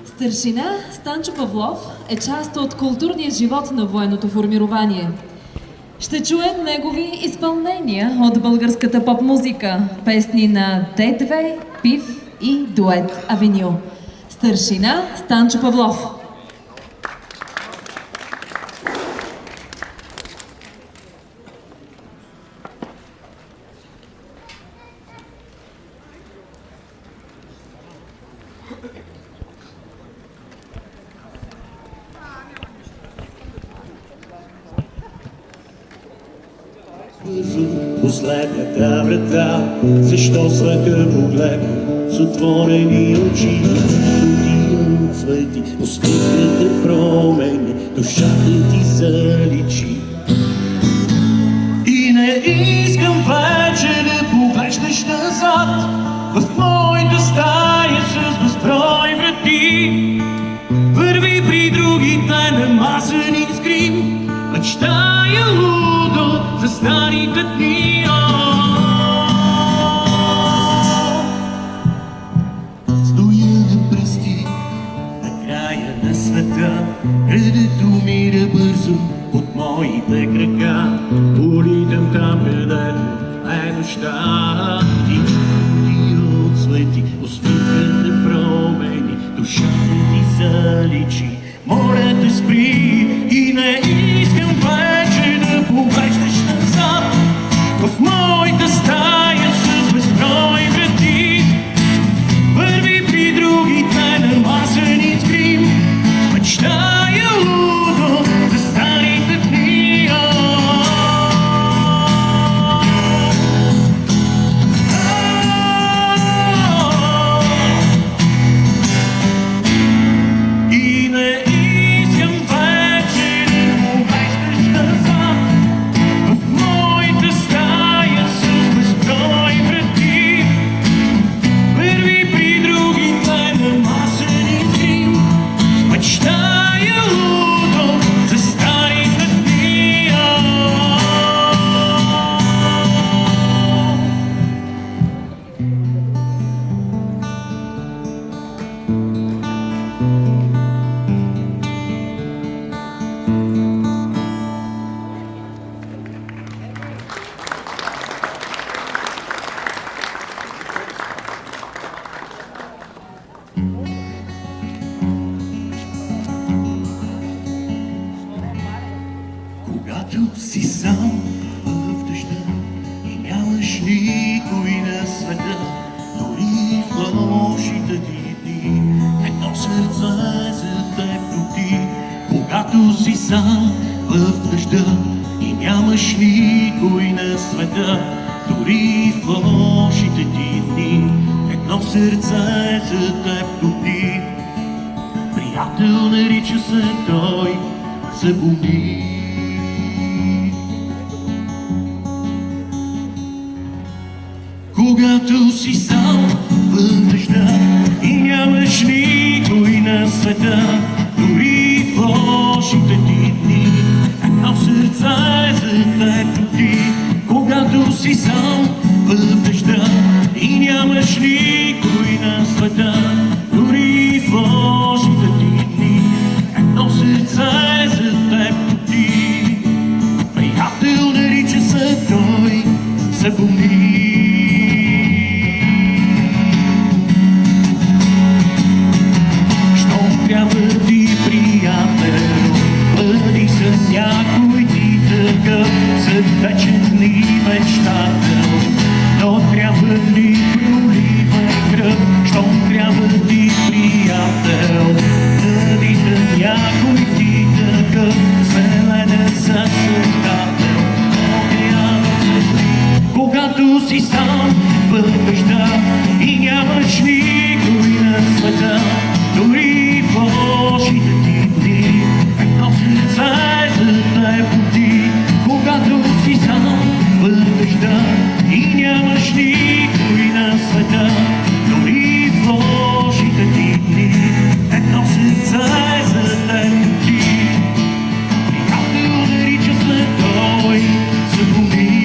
Старшина Станчо Павлов е част от културния живот на военното формирование. Ще чуем негови изпълнения от българската поп-музика, песни на Д2, Пив и дует Авеню. Старшина Станчо Павлов. Последната врата, защо слъка погледна с отворени очи, стотия от свети, усмихната промени, душата ти заличи. И не искам вече да поглеждаш назад в моята стая с безброй врати. Върви при другите намазани с грим, мечтая лудо за старите дни. Стоя на пръсти на края на света, където мира бързо от моите крака. Улитам там, където е нощта. И от свети, усмихната промени, душата ти заличи. Моля те, спри и не искам вече да поглеждаш назад в моята стая с безброй врати. Върви при другите намазани с грим, мечтая лудо за старите дни. И не искам вече да поглеждаш назад в моята стая с безброй врати. Върви при другите намазани с грим, мечтая лудо за старите дни. Когато си сам в дъжда и нямаш никой на света, дори в лошите ти дни, едно сърце за теб тоти. Когато си сам в дъжда и нямаш никой на света, дори в лошите ти дни, едно сърце за теб тоти. Приятел нарича се той, запомни. Когато си сам в дъжда и нямаш никой на света, дори в лошите ти дни, едно сърце за теб тоти. Когато си сам в дъжда и нямаш никой на света, дори в лошите ти дни, едно сърце за теб тоти. Приятел нарича се той, запомни. Трябва ти, приятел, бъди с някой ти такъв, сърдечен и мечтател. Но трябва ли проливай кръв, щом трябва ти, приятел, бъди с някой ти такъв, зелена за създател. Океанът се спи, когато си сам в дъжда и нямаш никой на света, дори в лошите ти дни, едно сърце за теб тоти. Когато си сам в дъжда и нямаш никой на света, дори в лошите ти дни, едно сърце за теб тоти. Приятел нарича се той, запомни.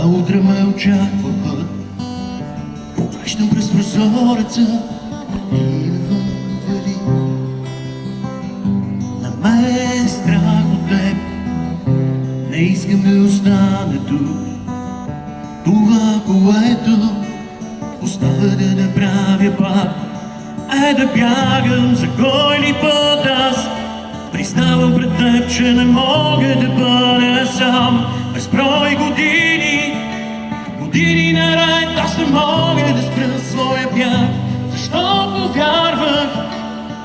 А утре ме очаква път. Поглеждам през прозореца и навън вали. На мен е страх от теб. Не искам да остана тук. Това, което остава да направя пак, е да бягам за кой ли път аз. Признавам пред теб, че не мога да бъда сам. Безброй години, години наред, аз не мога да спра своя бяг. Защото вярвах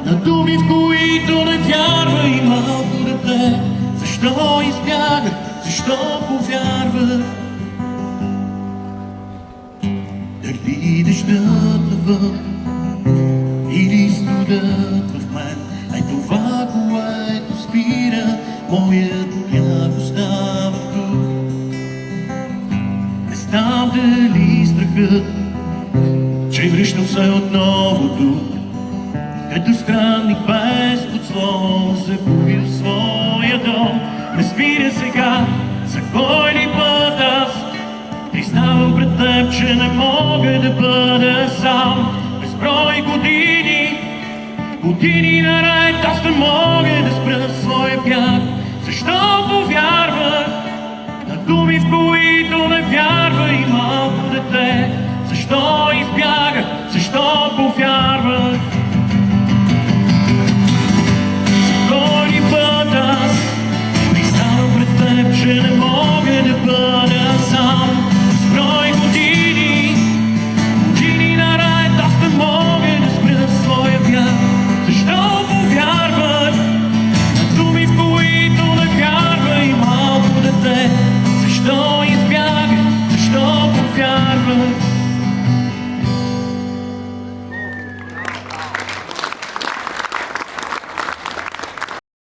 на думи, в които не вярва и малко дете. Защо избягах, защо повярвах? Дали дъждът навън или студът в мен е това, което спира моят бяг, остава тук. Не знам дали страхът, че връщам се отново тук, като странник без подслон се появи в своя дом. Не спира сега, за кой ли път аз признавам пред теб, че не мога да бъда сам. Безброй години, години наред, аз не мога да спра своя бяг. Защо повярвах на думи, в които не